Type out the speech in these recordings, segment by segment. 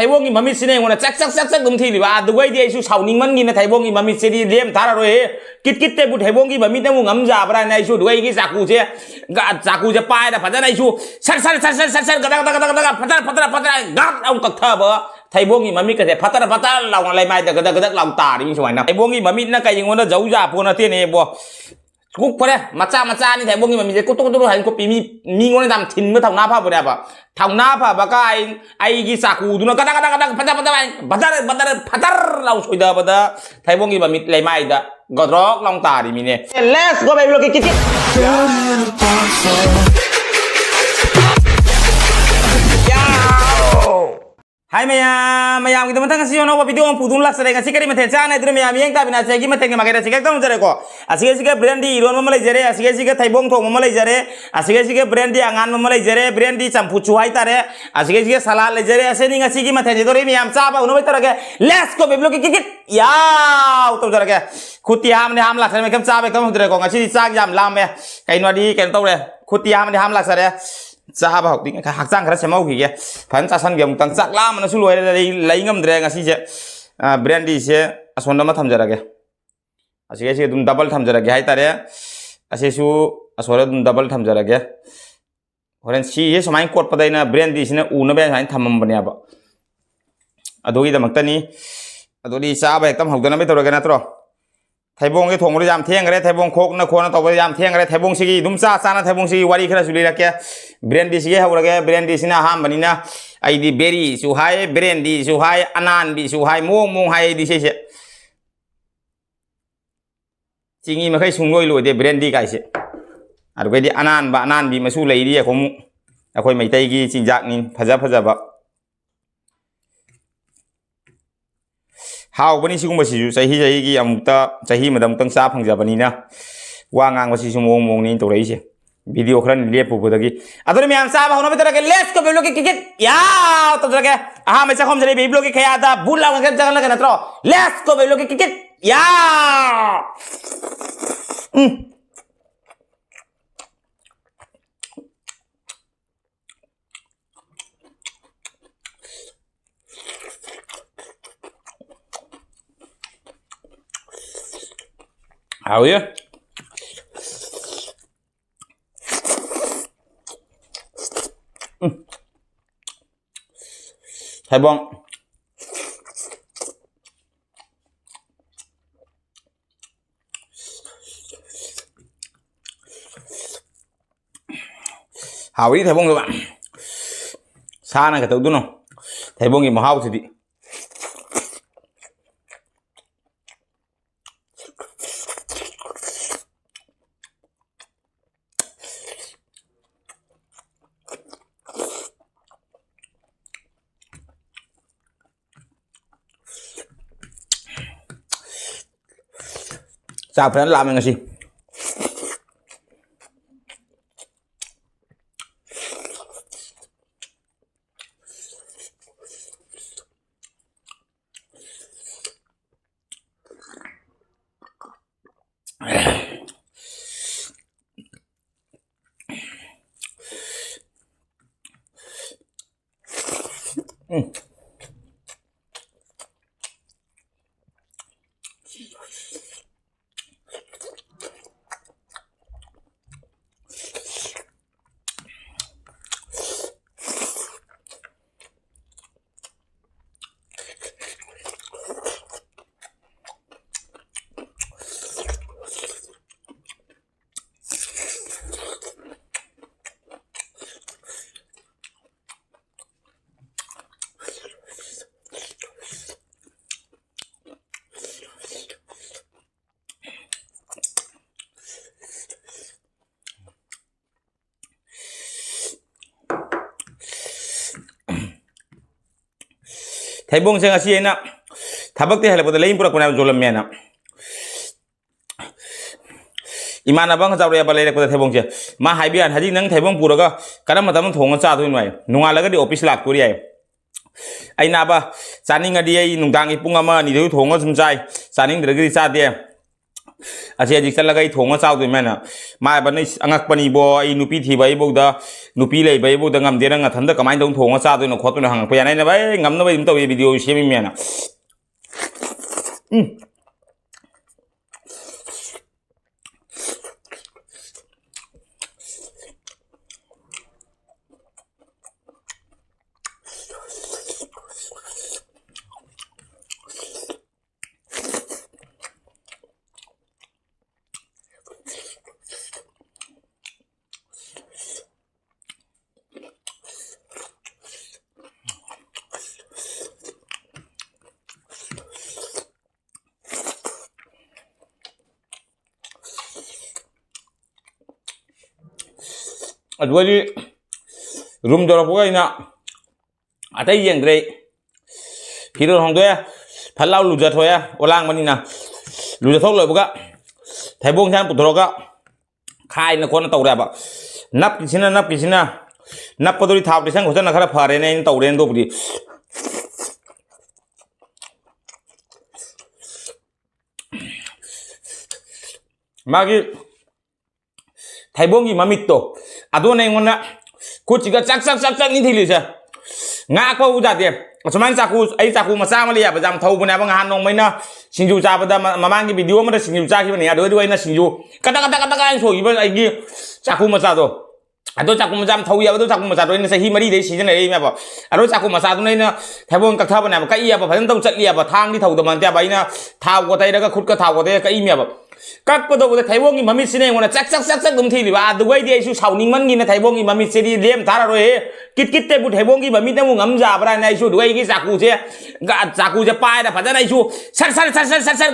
थाइबोंगी mummy सिने होना चक चक चक चक दुम थी लिबा दुगई दे इशू साउनिंग मन गी ना थाइबोंगी मम्मी से दी लेम थारा रोए कित कित ते बु थाइबोंगी मम्मी ते मु ngam जा बरा ना इशू दुगई की चाकू से पाए दा फजना इशू सर गदा गदा गदा गदा फतर गाक औ कथा ब थाइबोंगी मम्मी कते फतर लाउ लाई माइ दा गदा गदा लाउ तारी मिं सवाइना थाइबोंगी मम्मी ना कई ngona jau ja po na te ne bo cook परे मचा नि थाइबोंगी मम्मी से कुतु कुतु हाइन को पी मी ngona dam thin ma thau na pha bo da ba thau na pha ba ka ai gi saku du na gada फतर लाउ सोइदा बदा थाइबोंगी mummy लाई माइ दा गद्रक लाउ तारी मिने लेट्स गो बेबी लोग kick Hai mayam kita mentang kasih ono video ang pudun lah sering kasih kari menteng cana itu mayam yang tapi nasi lagi menteng makai nasi kita mau cari ko asik brand di iron memalai jere asik taibong thong memalai jere asik brand di angan memalai jere brand di campu cuai tare asik salad le jere asik ngasih kita menteng jadi mayam caba uno betul lagi let's go beblo kikit ya utul lagi kuti ham ni ham lah sering macam caba kamu cari ko ngasih cak jam lam ya kain wadi kain tahu deh kuti ham ni ham lah seringจ้าบ่าวดิ้งหักจ้างคราเชมาขี้เกี้ยพันจ้าสันเกี่ยมตั้งจักล้ามันสู้รวยเลยงำเดรงสิเจ้แบรนด์ดิเช่ส่วนนั้นมาทำจระเกสิเกดุมดับเบิลทำจระเกให้ตาเร่สิสู้ส่วนนั้นดุมดับเบิลทำจระเกเพราะฉะนั้นสิเช่สมัยก่อนประเดี๋ยวนะแบรนด์ดิเช่อูน่ะเป็นสายทำมันเนี่ยบ่อะดูกี่แต่มักตานี้อะดูดิจ้าบ่าวตั้มหักตัวนั้นไม่ตัวกันนะตัวไทยบงที่ถงบริยามเที่ยงอะไรไทยบงโคกนะโคนต่อบริยามเที่ยงอะไรไทยบงสิกีดุมซาซานะไทยบงสิกีวารีขนาดสุดเลยละแกแบรนด์ดิสิกีเขาละแกแบรนด์ดิสินะห้ามบันนี้นะไอดีเบอรี่สุไฮแบรนด์ดิสุไฮอนันต์ดิสุไฮมงไฮดิเช่จริงๆมันเคยสุ่งรวยรวยเดแบรนด์ดิกันเช่อะดูไปดิอนันต์บีมาสู้เลยดิเขามุอะคอยไม่ใจกีจริงจักนี่พะจ๊ะบะฮาววันนี้ชิคุมาสิจูใจกี่อามุตตาใจมาดำตั้งซาพังจับวันนี้นะว่างานวันที่ชั่วโมงนี้ตัวไรสิวิดีโอครั้งนี้เรียบปุ๊บตะกี้อะตัวนี้มีอันซาบ้าหัวน้ำไปตัวละกัน let's go เบลล์กิ๊กยาวตัวละกันไม่ใช่คอมจะได้เบลล์กิ๊กแค่อาตาบุลลาวันกันจังละกันนะตัว let's go เบลล์กิ๊กยาวเอาเยอะไทยบองหาวิธีไทยบองตัวบ้างชาหน้ากับตัวดูน้องไทยบองกินมาหาวิธีจ้าเพื่อนลามันกันสิไทยบงเชิงอาเซียนนะทับบักเตะให้เราไปเลยอิมพูรักคนเอาโจลเมียนะอิมานะบังเขาจะเรียบเลยเลยคนไทยบงเชียมาหายเบียนหายที่นั่งไทยบงพูรักก็การนั้นมาทำมันถงกันซาตัวนี้ไว้นุ่งอะไรก็ดีออฟฟิศหลักตัวใหญ่ไอ้นาบะจานิงก็ดีไอ้นุ่งดังไอ้ปุ้งอามานี่เดี๋ยวถงก็สนใจจานิงเดี๋ยวก็ดีซาเดีย असे अजिक चलगा थोंगा चाउदो मैना मा बने अंगकपनी बो आई नुपी थीबाई बोदा नुपी लेबाई बोदा ngamde na ngathanda kamai dong thonga चादो न खोतो न हंग पे याना भाई ngamna bai तो वीडियो सेमी मैना अदुगली रूम दौरपगा इना अतै येंग्रे हिरो होंदे फलाउ लुजाथोया ओलांग मनिना लुजाथोक लबगा थाइबोंग सान पुथरोगा खाइना कोन तौराबा नप किसिना नपदोरी थाव दिसंग होजना खरा फरेने इन तौरेन दोबदी मागी थाइबोंगी ममितो अदोने ngoना कुचिगा चक नि थिलिसे nga ko ujate suman chaku macha ma liya bajam thau bune ba nga nong maina singju cha bada mamang gi video ma da singju cha ki bani ado do ina singju kata so gi ba ai gi chaku macha do ado chaku majam thau ya ba do chaku macha do ina sahi mari dei season ai ma ba ado chaku macha do ina thaibong ka tha bana ba kai ya ba phajan tau chat liya ba thang di thau da man ta ba ina thau ko tai da ka khut ka thau ko te kai mi ba ꯀꯛꯄꯗ ꯊꯩꯕꯣꯡꯒꯤ ꯃꯃꯤꯠꯁꯤꯅ ꯑꯩꯉꯣꯟꯗ ꯆꯛ ꯑꯗꯨꯝ ꯊꯤꯜꯂꯤꯕ ꯑꯗꯨꯒꯩꯗꯤ ꯑꯩꯁꯨ ꯁꯥꯎꯅꯤꯡꯃꯟꯒꯤꯅ ꯊꯩꯕꯣꯡꯒꯤ ꯃꯃꯤꯠꯁꯤꯗꯤ ꯂꯦꯝ ꯊꯥꯔꯔꯣꯏꯍꯦ ꯀꯤꯠꯇꯦꯕꯨ ꯊꯩꯕꯣꯡꯒꯤ ꯃꯃꯤꯠ ꯑꯃꯨꯛ ꯉꯝꯖꯥꯕ꯭ꯔꯥꯅ ꯑꯩꯁꯨ ꯑꯗꯨꯒꯩꯒꯤ ꯆꯥꯀꯨꯁꯦ ꯄꯥꯏꯔ ꯐꯖꯅ ꯑꯩꯁꯨ ꯁꯠ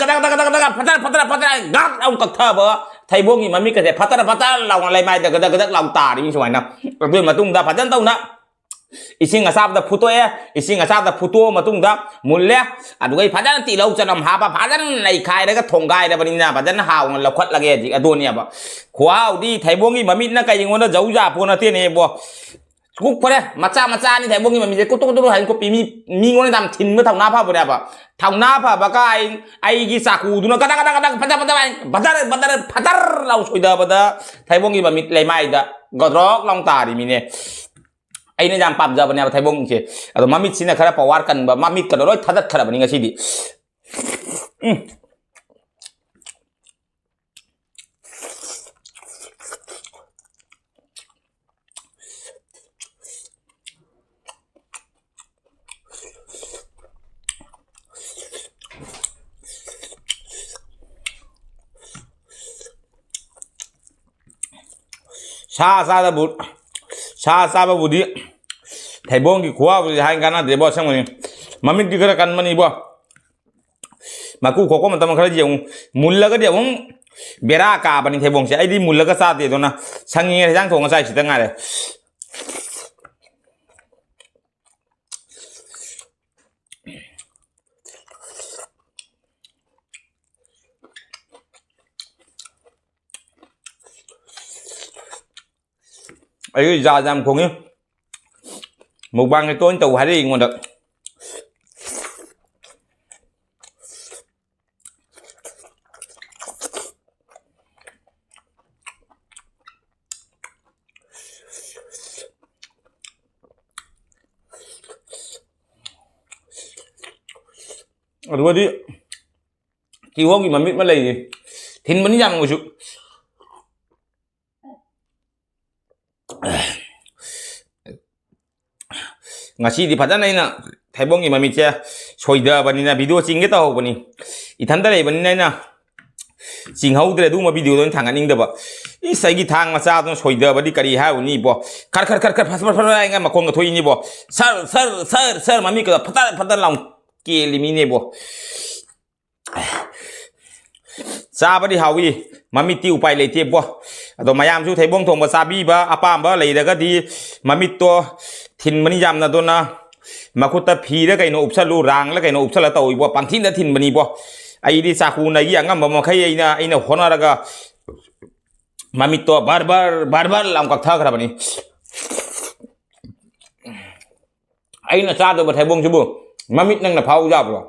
ꯒꯗꯛ ꯒꯥꯛ ꯂꯥꯎ ꯀꯛꯊꯕ ꯊꯩꯕꯣꯡꯒꯤ ꯃꯃꯤꯠꯀꯁꯦ ꯐꯇꯔ ꯂꯥꯎꯅ ꯂꯩꯃꯥꯏꯗ ꯒꯗꯛ ꯂꯥꯎ ꯇꯥꯔꯤꯅꯤ ꯁꯨꯃꯥꯏꯅ ꯑꯗꯨꯒꯤ ꯃꯇꯨꯡꯗ ꯐꯖꯅ ꯇꯧꯅ इसिंग असाबदा फुटोए इसिंग असाबदा फुटो मतुंगदा मुल्ले अदुगै फजन तिलौ चनम हाबा फजन नैखाइरगा थोंगाइरा बनिना फजन हाउन लखत लगे जि अदोनियाबा खुआउदी थैबोंगी ममितना कयिंगोना जौजा पोनते नेबो कुक फरे मचा नि थैबोंगी ममिजे कुतुकुतु हाइन को पिमी मिंगोने दाम थिनबो थाउना फाबोनाबा थाउना फाबा काइ आइगी साकुदुना गदा फदर लाउ सोइदाबदा थैबोंगी ममित लेमाइदा गद्रक लंग तारि मिने अने जाम पाबजाबने थैबोंसे अदो ममितसिना खरा पावर कनबा ममित कदो लोय थदत खराबनि ngasiदी सा साबा बुदी थैबोंग की खुआ बुदी हाइन गाना देबो संगनि ममित की खरा कनमनि बो माकु खोको मतम खरा जेउ मुल्लगा देउ बेरा का बनि थैबोंग से आइदी मुल्लगा साते दोना संगि हेजांग थोंगा साइ सिता ngaरे ai ra jam khong nhé một bang cái tôi tàu hay đi ngon được rồi đi chiều hôm gì mà biết mà lấy gì thìn bánh răng ngồi xuống ngasi di padana ina thaiboंगी mamiche soida banina video chingge ta hobani ithanda le banina ina chinghaude du ma video don thanganing da ba isaigi thang ma cha don soida badi kari ha uni bo khar phas ai nga makon ga thoi ni bo sir mami ka phata long ke limine bo cha badi hawi mami ti upai le te bo ado mayam su thaibong thong ba sabi ba apam ba le da ga di mami to थिन मनी जामना दोना मकुता फीरे कइनो उपसलु रांगला कइनो उपसला तौइबो पांथिन thin money बो आइदि चाकु नगी अंगम मखै आइना होनारगा ममितो बार लाम कथा खराबनी आइना चादो बथाइबोंग जुबु ममित नंगना फाउ जाब्रो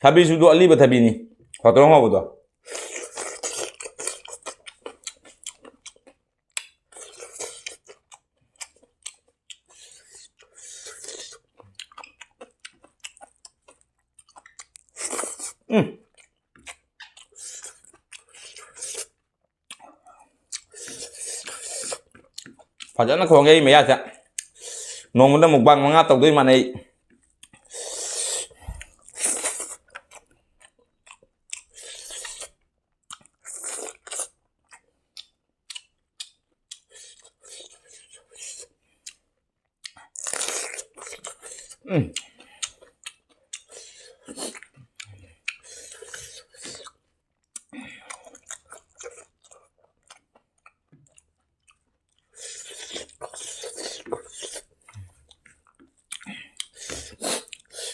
थबी सुदो अली थबी नी हतरंग हाबदो फजन खोंगे मैया से नोंगमदा मुकबांग मंगा तौदोय माने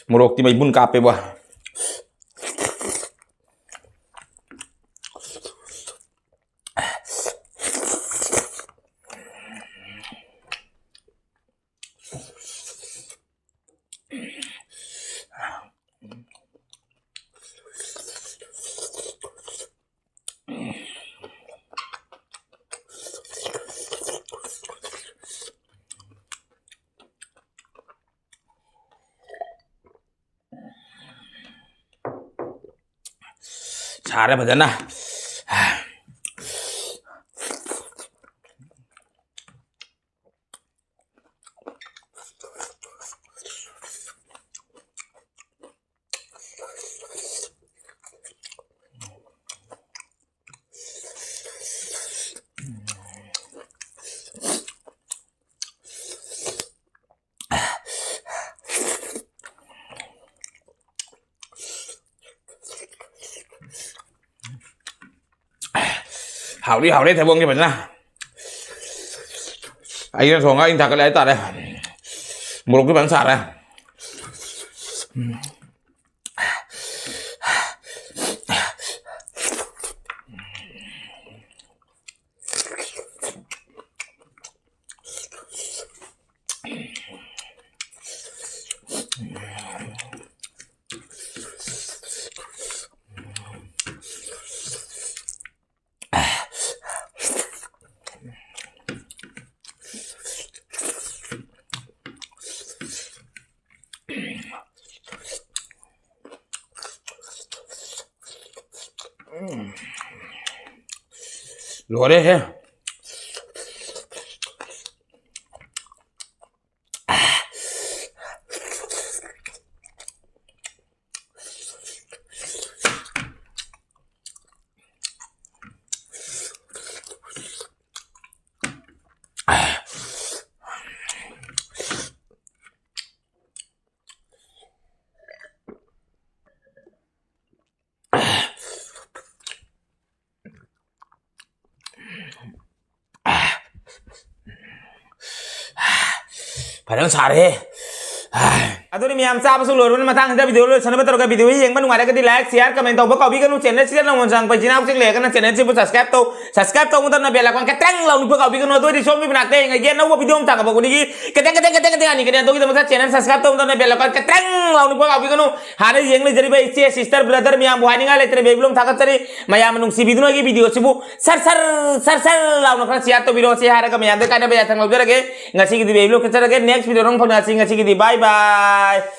Morok ti may bun kape ba Cara badan nah hảo đi thầy buông cho mình nè anh xuống anh thật cái lấy tạt đây một cái bánh sạt này lúa đấy ha padahal sare Aduh ni miam sa pasu lorun matang hada video lo sana betul ke video yang mana ada ke di like share comment tau bakal bikin channel share na monsang pajina usik le kana channel sipu subscribe tau mutar na bell icon keteng lau ni bakal bikin tu di show mi binate ngai na wo video am tang bakal ni keteng ani kena tu kita masa channel subscribe tau mutar na bell icon keteng lau ni bakal bikin hari yang ni jadi baik sister brother miam buai ningal itre belum thakat tadi maya menung si video sipu sar lau nak share tu video share hari kami ada kana bayar tang lau jara ke ngasi kita belum kecara ke next video rong phone ngasi kita bye bye